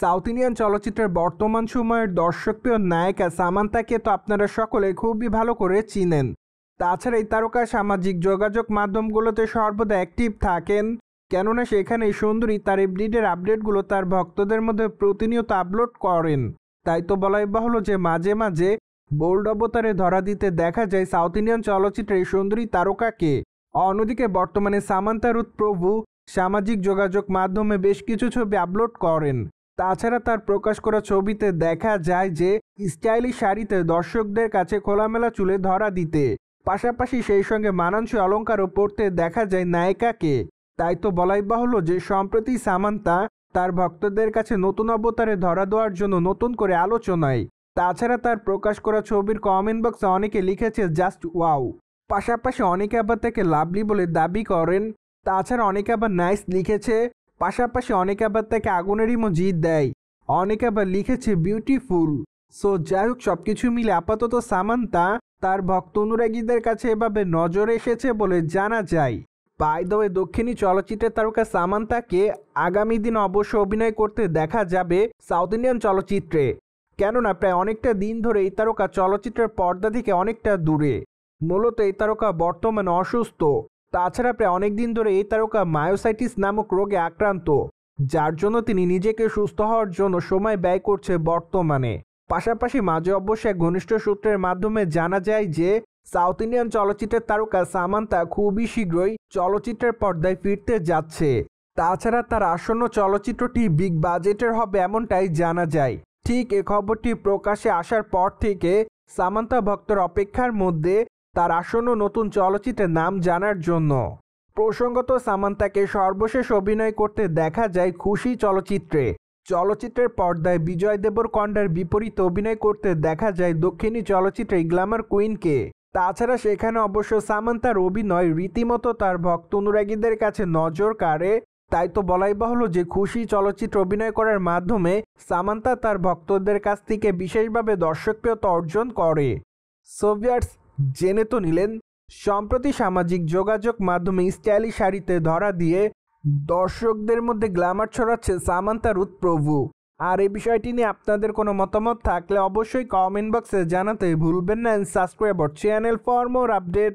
South Indian চলচ্চিত্রের বর্তমান সময়ের দর্শকপ্রিয় নায়িকা সামান্থাকে তো আপনারা সকলে খুবই ভালো করে চিনেন। তাছাড়া এই তারকা সামাজিক যোগাযোগ মাধ্যমগুলোতে সর্বদা অ্যাক্টিভ থাকেন, কেননা সেখানে এই সুন্দরী তার এভরিডের আপডেটগুলো তার ভক্তদের মধ্যে প্রতিনিয়ত আপলোড করেন। তাই তো বলাই বাহুল্য যে মাঝে মাঝে বোল্ড অবতারে ধরা দিতে দেখা যায় সাউথ ইন্ডিয়ান চলচ্চিত্রের এই সুন্দরী তারকাকে। অন্যদিকে বর্তমানে সামান্থা রুথ প্রভু সামাজিক যোগাযোগ মাধ্যমে বেশ কিছু ছবি আপলোড করেন। তাছাড়া তার প্রকাশ করা ছবিতে দেখা যায় যে স্টাইলিশ শাড়িতে দর্শকদের কাছে খোলামেলা চুলে ধরা দিতে, পাশাপাশি সেই সঙ্গে মানানসই অলঙ্কারও পরতে দেখা যায় নায়িকাকে। তাই তো বলাই বাহুল্য যে সম্প্রতি সামান্থা তার ভক্তদের কাছে নতুন অবতারে ধরা দেওয়ার জন্য নতুন করে আলোচনায়। তাছাড়া তার প্রকাশ করা ছবির কমেন্ট বক্সে অনেকে লিখেছে জাস্ট ওয়াও, পাশাপাশি অনেকে আবার তাকে লাভলি বলে দাবি করেন। তাছাড়া অনেকে আবার নাইস লিখেছে, পাশাপাশি অনেকে আবার তাকে আগুনের ইমোজি দেয়, অনেকে আবার লিখেছে বিউটিফুল। সো যাই হোক, সবকিছু মিলে আপাতত সামান্থা তার ভক্ত অনুরাগীদের কাছে এভাবে নজরে এসেছে বলে জানা যায়। বাই দ্য ওয়ে, দক্ষিণী চলচ্চিত্রের তারকা সামান্থাকে আগামী দিন অবশ্য অভিনয় করতে দেখা যাবে সাউথ ইন্ডিয়ান চলচ্চিত্রে, কেননা প্রায় অনেকটা দিন ধরে এই তারকা চলচ্চিত্রের পর্দা থেকে অনেকটা দূরে। মূলত এই তারকা বর্তমানে অসুস্থ। তাছাড়া প্রায় অনেক দিন ধরে এই তারকা মায়োসাইটিস নামক রোগে আক্রান্ত, যার জন্য তিনি নিজেকে সুস্থ হওয়ার জন্য সময় ব্যয় করছে বর্তমানে। পাশাপাশি মাঝে অবশ্য এক ঘনিষ্ঠ সূত্রের মাধ্যমে জানা যায় যে সাউথ ইন্ডিয়ান চলচ্চিত্রের তারকা সামান্থা খুবই শীঘ্রই চলচ্চিত্রের পর্দায় ফিরতে যাচ্ছে। তাছাড়া তার আসন্ন চলচ্চিত্রটি বিগ বাজেটের হবে এমনটাই জানা যায়। ঠিক এ খবরটি প্রকাশে আসার পর থেকে সামান্থা ভক্তর অপেক্ষার মধ্যে তার আসন্ন নতুন চলচ্চিত্রের নাম জানার জন্য। প্রসঙ্গত, সামান্থাকে সর্বশেষ অভিনয় করতে দেখা যায় খুশি চলচ্চিত্রে। চলচ্চিত্রের পর্দায় বিজয় দেবরকোন্ডার বিপরীতে অভিনয় করতে দেখা যায় দক্ষিণী চলচ্চিত্রে গ্ল্যামার কুইনকে। তাছাড়া সেখানে অবশ্য সামান্থার অভিনয় রীতিমতো তার ভক্ত অনুরাগীদের কাছে নজর কাড়ে। তাই তো বলাই বাহুল্য যে খুশি চলচ্চিত্রে অভিনয় করার মাধ্যমে সামান্থা তার ভক্তদের কাছ থেকে বিশেষভাবে দর্শকপ্রিয়তা অর্জন করে। সো ভিউয়ার্স, জেনে তো নিলেন সম্প্রতি সামাজিক যোগাযোগ মাধ্যমে স্টাইলিশ শাড়িতে ধরা দিয়ে দর্শকদের মধ্যে গ্ল্যামার ছড়াচ্ছে সামান্থা রুথ প্রভু। আর এই বিষয়টি নিয়ে আপনাদের কোনো মতামত থাকলে অবশ্যই কমেন্ট বক্সে জানাতে ভুলবেন না। Subscribe our channel for more update.